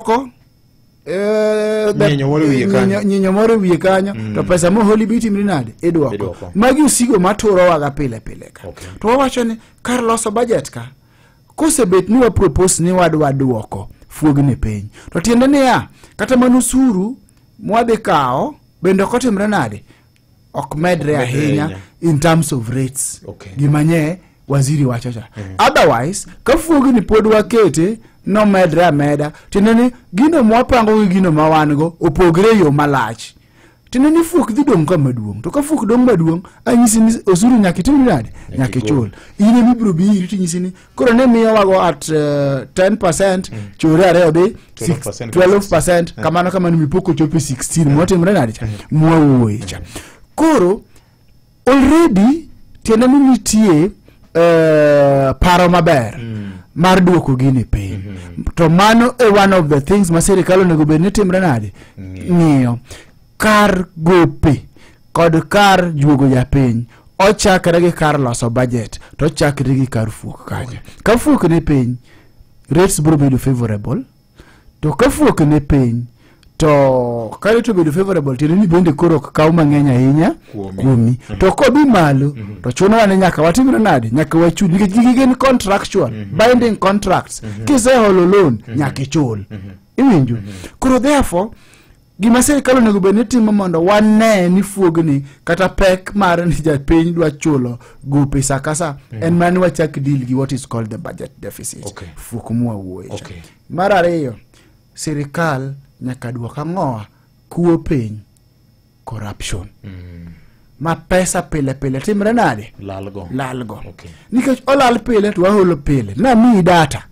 iduoko nyinyo moro wiye kanyo to pesa mo holi biti mrinade iduoko magi usigo maturo waga pile ka to wawacho ni kar loso budget ka kosebet ni wa propose ni wadwa duoko fuogni piny to tiende ni kata manusuru mwadhi kao bende kotimre nade ok medre ahinya in terms of rates gimanye waziri wachacha otherwise ka fuogni pod wakete no medre ameda tineni gino mwapango gi gino mawango opogre yo malach tineni fuok dhi dong ka maduong to ka fuok dong maduong anyisi ni osuru nyakitim nade nyakichul ine mibro biri tinyisi ni koro ne miyo wago at 10% chore are be 12% kamano mipoko chope 16 mwatimre nade cha mwawoe cha koro already tineni nitie paro maber mar duoko gini piny to mano one of the things ma sirikal onego bed ni timre nade ng'iyo kar gope kod kar juogo japiny ochakre gi kar loso budget to ochakre gi kar fuok kanyo ka fuok ne piny rates biro bedo favorable to ka fuok ne piny to kare to bedo favorable tiri ni bende koro kaw mang'eny ahinya kuomi to kobi malo to chuno wane nyaka watimre nade nyaka wachul nikech gigi gin contractual binding contracts kiseholo loan nyaka ichul iwinjo koro therefore gima sirikal onego bed ni timo mondo wane ni fuogni kata pek mar ni japiny dwa chulo gope sakasa en mani wachak deal gi what is called the budget deficit fuok mwawuoye mar ariyo sirikal nyaka duoka ng'oa kuo piny corruption ma pesa pile timre nade lalgo nikech olal pile to waholo pile na mi data